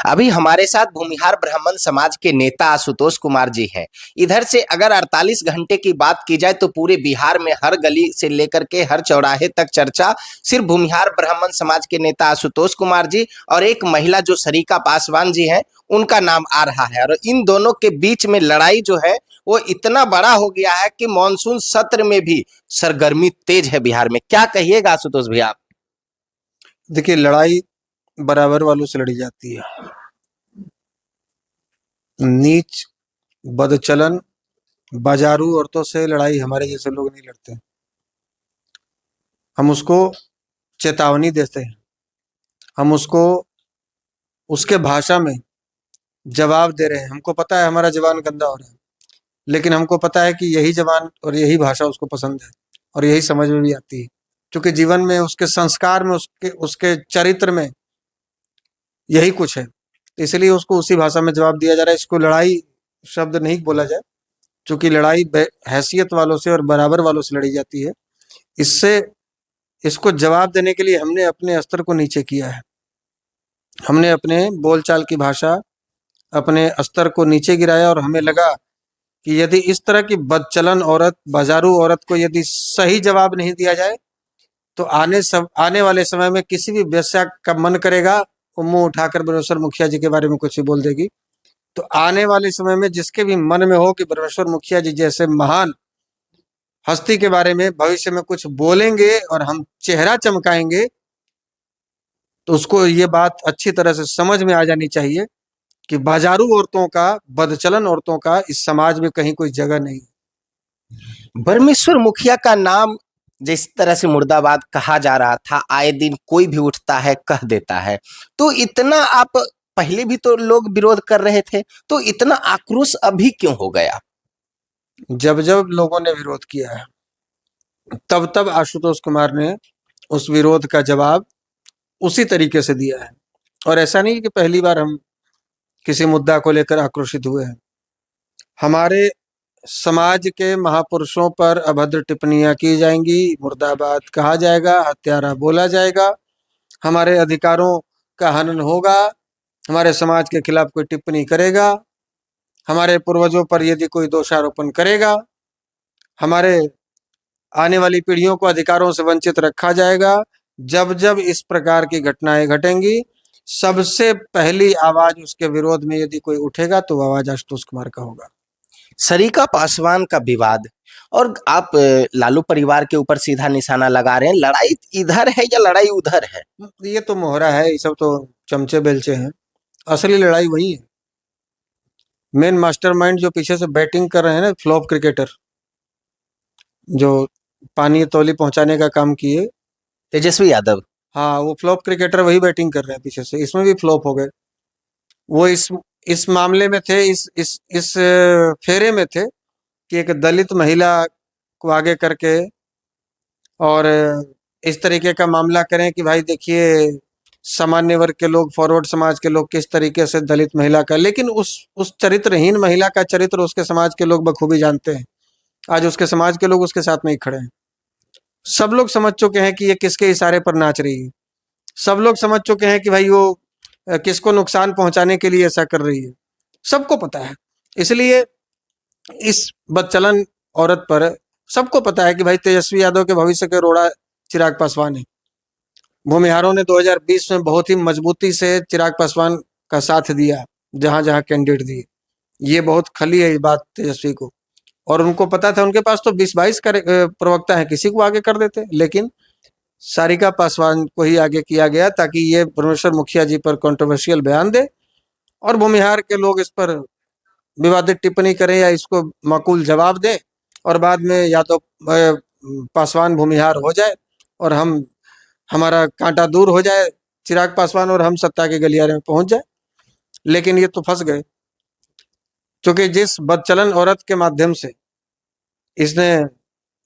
अभी हमारे साथ भूमिहार ब्राह्मण समाज के नेता आशुतोष कुमार जी हैं। इधर से अगर 48 घंटे की बात की जाए तो पूरे बिहार में हर गली से लेकर के हर चौराहे तक चर्चा सिर्फ भूमिहार ब्राह्मण समाज के नेता आशुतोष कुमार जी और एक महिला जो सरिता पासवान जी हैं उनका नाम आ रहा है। और इन दोनों के बीच में लड़ाई जो है वो इतना बड़ा हो गया है कि मानसून सत्र में भी सरगर्मी तेज है बिहार में। क्या कहिएगा आशुतोष भैया आप? देखिए, लड़ाई बराबर वालों से लड़ी जाती है। नीच, बदचलन, बाजारू औरतों से लड़ाई हमारे जैसे लोग नहीं लड़ते। हम उसको चेतावनी देते हैं, हम उसको उसके भाषा में जवाब दे रहे हैं। हमको पता है हमारा जवान गंदा हो रहा है, लेकिन हमको पता है कि यही जवान और यही भाषा उसको पसंद है और यही समझ में भी आती है, क्योंकि जीवन में उसके संस्कार में उसके उसके चरित्र में यही कुछ है। इसलिए उसको उसी भाषा में जवाब दिया जा रहा है। इसको लड़ाई शब्द नहीं बोला जाए, क्योंकि लड़ाई हैसियत वालों से और बराबर वालों से लड़ी जाती है। इससे इसको जवाब देने के लिए हमने अपने स्तर को नीचे किया है। हमने अपने बोलचाल की भाषा, अपने स्तर को नीचे गिराया और हमें लगा कि यदि इस तरह की बदचलन औरत, बाजारू औरत को यदि सही जवाब नहीं दिया जाए तो आने वाले समय में किसी भी वेश्या का मन करेगा वो मुंह उठाकर ब्रह्मेश्वर मुखिया जी के बारे में कुछ भी बोल देगी। तो आने वाले समय में जिसके भी मन में हो कि ब्रह्मेश्वर मुखिया जी जैसे महान हस्ती के बारे में भविष्य में कुछ बोलेंगे और हम चेहरा चमकाएंगे, तो उसको ये बात अच्छी तरह से समझ में आ जानी चाहिए कि बाजारू औरतों का, बदचलन औरतों का इस समाज में कहीं कोई जगह नहीं। ब्रह्मेश्वर मुखिया का नाम जिस तरह से मुर्दाबाद कहा जा रहा था, आए दिन कोई भी उठता है कह देता है, तो इतना आप पहले भी तो लोग विरोध कर रहे थे, तो इतना आक्रोश अभी क्यों हो गया? जब जब लोगों ने विरोध किया है तब तब आशुतोष कुमार ने उस विरोध का जवाब उसी तरीके से दिया है। और ऐसा नहीं कि पहली बार हम किसी मुद्दा को लेकर आक्रोशित हुए हैं। हमारे समाज के महापुरुषों पर अभद्र टिप्पणियां की जाएंगी, मुर्दाबाद कहा जाएगा, हत्यारा बोला जाएगा, हमारे अधिकारों का हनन होगा, हमारे समाज के खिलाफ कोई टिप्पणी करेगा, हमारे पूर्वजों पर यदि कोई दोषारोपण करेगा, हमारे आने वाली पीढ़ियों को अधिकारों से वंचित रखा जाएगा। जब जब इस प्रकार की घटनाएं घटेंगी, सबसे पहली आवाज उसके विरोध में यदि कोई उठेगा तो आवाज आशुतोष कुमार का होगा। सरिता पासवान का विवाद और आप लालू परिवार के ऊपर सीधा निशाना लगा रहे हैं। लड़ाई इधर है या लड़ाई उधर है? ये तो मोहरा है, ये सब तो चमचे बेलचे हैं। असली लड़ाई वही है। मेन मास्टरमाइंड जो पीछे से बैटिंग कर रहे हैं ना, फ्लॉप क्रिकेटर जो पानी तौली पहुंचाने का काम किए, तेजस्वी यादव। हाँ, वो फ्लॉप क्रिकेटर वही बैटिंग कर रहे हैं पीछे से। इसमें भी फ्लॉप हो गए। वो इस मामले में थे, इस फेरे में थे कि एक दलित महिला को आगे करके और इस तरीके का मामला करें कि भाई देखिए सामान्य वर्ग के लोग, फॉरवर्ड समाज के लोग किस तरीके से दलित महिला का, लेकिन उस चरित्रहीन महिला का चरित्र उसके समाज के लोग बखूबी जानते हैं। आज उसके समाज के लोग उसके साथ नहीं खड़े हैं। सब लोग समझ चुके हैं कि ये किसके इशारे पर नाच रही है। सब लोग समझ चुके हैं कि भाई वो किसको नुकसान पहुंचाने के लिए ऐसा कर रही है। सबको पता है। इसलिए इस बदचलन औरत पर सबको पता है कि भाई तेजस्वी यादव के भविष्य के रोड़ा चिराग पासवान है। भूमिहारों ने 2020 में बहुत ही मजबूती से चिराग पासवान का साथ दिया, जहां जहां कैंडिडेट दिए। ये बहुत खली है ये बात तेजस्वी को, और उनको पता था। उनके पास तो 20-22 प्रवक्ता है, किसी को आगे कर देते, लेकिन सारिका पासवान को ही आगे किया गया ताकि ये ब्रह्मेश्वर मुखिया जी पर कंट्रोवर्शियल बयान दे और भूमिहार के लोग इस पर विवादित टिप्पणी करें या इसको माकूल जवाब दें, और बाद में या तो पासवान भूमिहार हो जाए और हमारा कांटा दूर हो जाए चिराग पासवान और हम सत्ता के गलियारे में पहुंच जाए। लेकिन ये तो फंस गए, क्योंकि जिस बदचलन औरत के माध्यम से इसने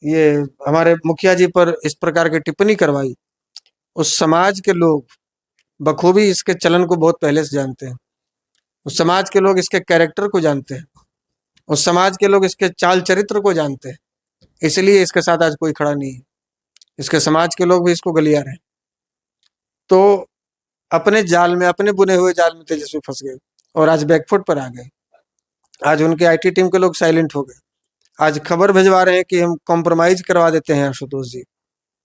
ये हमारे मुखिया जी पर इस प्रकार की टिप्पणी करवाई, उस समाज के लोग बखूबी इसके चलन को बहुत पहले से जानते हैं। उस समाज के लोग इसके कैरेक्टर को जानते हैं। उस समाज के लोग इसके चाल चरित्र को जानते हैं। इसलिए इसके साथ आज कोई खड़ा नहीं है। इसके समाज के लोग भी इसको गलिया रहे हैं। तो अपने जाल में, अपने बुने हुए जाल में तेजस्वी फंस गए और आज बैकफुट पर आ गए। आज उनके आईटी टीम के लोग साइलेंट हो गए। आज खबर भिजवा रहे हैं कि हम कॉम्प्रोमाइज करवा देते हैं आशुतोष जी।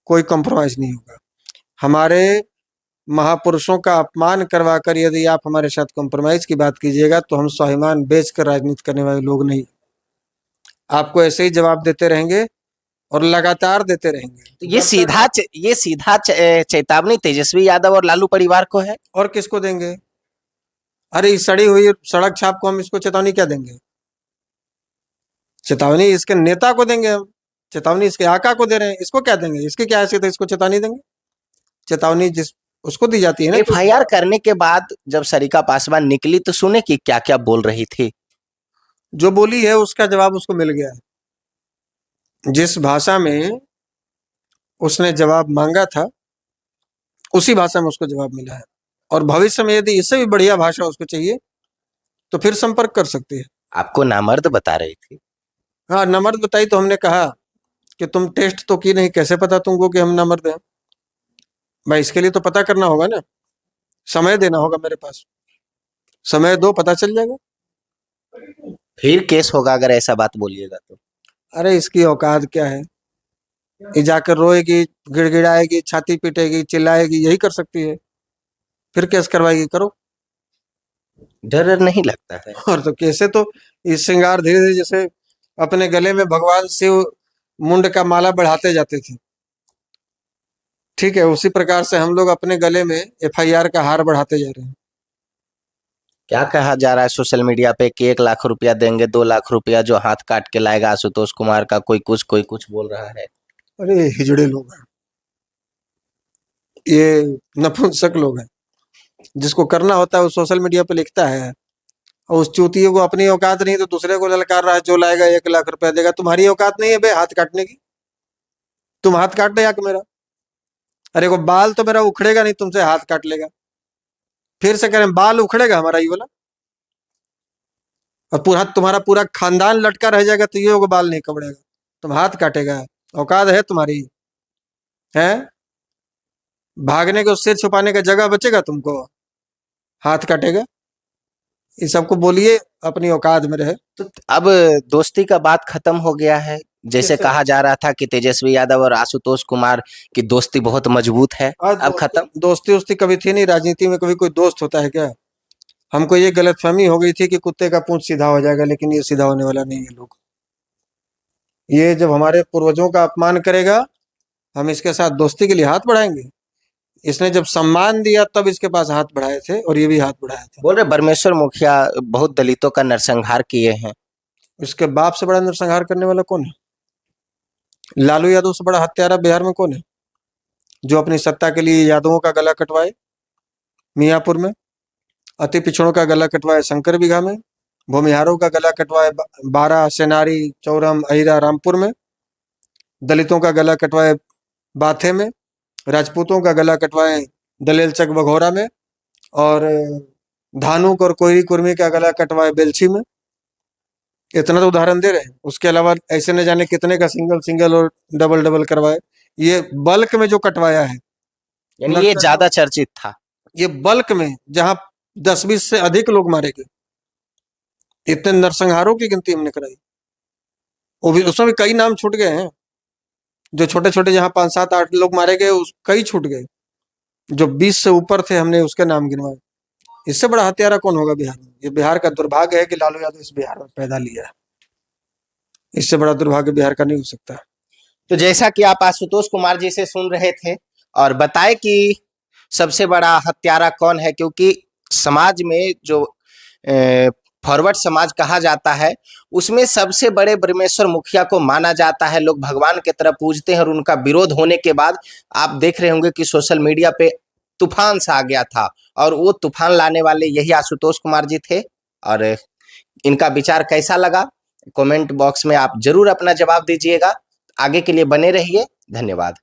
कोई कॉम्प्रोमाइज नहीं होगा। हमारे महापुरुषों का अपमान करवा कर यदि आप हमारे साथ कॉम्प्रोमाइज की बात कीजिएगा तो हम स्वाभिमान बेचकर राजनीति करने वाले लोग नहीं। आपको ऐसे ही जवाब देते रहेंगे और लगातार देते रहेंगे। तो ये सीधा चेतावनी तेजस्वी यादव और लालू परिवार को है। और किसको देंगे? अरे इस सड़ी हुई सड़क छाप को हम इसको चेतावनी क्या देंगे? चेतावनी इसके नेता को देंगे हम, चेतावनी इसके आका को दे रहे हैं, इसको क्या देंगे? इसकी क्या हैसियत है इसको चेतावनी देंगे? चेतावनी जिस उसको दी जाती है ना। एफआईआर करने के बाद जब सरिता पासवान निकली तो सुने कि क्या क्या बोल रही थी। जो बोली है उसका जवाब उसको मिल गया है। जिस भाषा में उसने जवाब मांगा था उसी भाषा में उसको जवाब मिला है। और भविष्य में यदि इससे भी बढ़िया भाषा उसको चाहिए तो फिर संपर्क कर सकती है। आपको नामर्द बता रही थी। हाँ, नमर्द बताई तो हमने कहा कि तुम टेस्ट तो की नहीं, कैसे पता तुमको कि हम नमर्द हैं? भाई इसके लिए तो पता करना होगा ना, समय देना होगा मेरे पास। समय दो, पता चल जाएगा। फिर केस होगा अगर ऐसा बात बोलिएगा तो। अरे इसकी औकात क्या है? ये जाकर रोएगी, गिड़गिड़ाएगी, छाती पीटेगी, चिल्लाएगी, यही कर सकती है। फिर केस करवाएगी, करो। डर नहीं लगता है। और तो कैसे तो इस श्रृंगार धीरे धीरे जैसे अपने गले में भगवान शिव मुंड का माला बढ़ाते जाते थे, ठीक है, उसी प्रकार से हम लोग अपने गले में एफआईआर का हार बढ़ाते जा रहे हैं। क्या कहा जा रहा है सोशल मीडिया पे कि 1 लाख रुपया देंगे, 2 लाख रुपया जो हाथ काट के लाएगा आशुतोष कुमार का, कोई कुछ बोल रहा है। अरे हिजड़े लोग हैं, ये नपुंसक लोग हैं। जिसको करना होता है वो सोशल मीडिया पे लिखता है और उस चूतियों को अपनी औकात नहीं तो दूसरे को ललकार रहा है, जो लाएगा 1 लाख रुपया देगा। तुम्हारी औकात नहीं है बे हाथ काटने की? तुम हाथ काट दे मेरा। अरे को बाल तो मेरा उखड़ेगा नहीं, तुमसे हाथ काट लेगा। फिर से करें, बाल उखड़ेगा हमारा ये वाला, और तुम्हारा पूरा खानदान लटका रह जाएगा तो ये को बाल नहीं कबड़ेगा, तुम हाथ काटेगा। औकात है तुम्हारी? है भागने को, सिर छुपाने का जगह बचेगा तुमको? हाथ काटेगा। ये सबको बोलिए अपनी औकात में रहे। तो अब दोस्ती का बात खत्म हो गया है। जैसे कहा जा रहा था कि तेजस्वी यादव और आशुतोष कुमार की दोस्ती बहुत मजबूत है, अब खत्म। दोस्ती वोस्ती कभी थी नहीं। राजनीति में कभी कोई दोस्त होता है क्या? हमको ये गलतफहमी हो गई थी कि कुत्ते का पूंछ सीधा हो जाएगा, लेकिन ये सीधा होने वाला नहीं है। लोग ये जब हमारे पूर्वजों का अपमान करेगा हम इसके साथ दोस्ती के लिए हाथ बढ़ाएंगे? इसने जब सम्मान दिया तब इसके पास हाथ बढ़ाए थे और ये भी हाथ बढ़ाए थे। बोल रहे बरमेश्वर मुखिया बहुत दलितों का नरसंहार किए हैं। इसके बाप से बड़ा नरसंहार करने वाला कौन है? लालू यादव से बड़ा हत्यारा बिहार में कौन है जो अपनी सत्ता के लिए यादवों का गला कटवाए मियापुर में, अति पिछड़ों का गला कटवाए शंकर बिघा में, भूमिहारों का गला कटवाए बारा, सेनारी, चौरम, अहिरा, रामपुर में, दलितों का गला कटवाए बाथे में, राजपूतों का गला कटवाए दलेलचक बघौरा में, और धानुक और कोयरी कुर्मी का गला कटवाए बेलछी में। इतना तो उदाहरण दे रहे हैं। उसके अलावा ऐसे न जाने कितने का सिंगल सिंगल और डबल डबल करवाए। ये बल्क में जो कटवाया है, यानी ये ज्यादा चर्चित था। ये बल्क में जहां 10-20 से अधिक लोग मारे गए, इतने नरसंहारों की गिनती हमने कराई। वो भी उसमें भी कई नाम छूट गए हैं। जो छोटे छोटे जहां 5-7-8 लोग मारे गए कई छूट गए। जो 20 से ऊपर थे हमने उसके नाम गिनवाए। इससे बड़ा हत्यारा कौन होगा बिहार में? ये बिहार का दुर्भाग्य है कि लालू यादव इस बिहार में पैदा लिया है। इससे बड़ा दुर्भाग्य बिहार का नहीं हो सकता। तो जैसा कि आप आशुतोष कुमार जी से सुन रहे थे और बताए कि सबसे बड़ा हत्यारा कौन है, क्योंकि समाज में जो फॉरवर्ड समाज कहा जाता है उसमें सबसे बड़े ब्रह्मेश्वर मुखिया को माना जाता है। लोग भगवान की तरह पूजते हैं और उनका विरोध होने के बाद आप देख रहे होंगे कि सोशल मीडिया पे तूफान सा आ गया था, और वो तूफान लाने वाले यही आशुतोष कुमार जी थे। और इनका विचार कैसा लगा कमेंट बॉक्स में आप जरूर अपना जवाब दीजिएगा। आगे के लिए बने रहिए। धन्यवाद।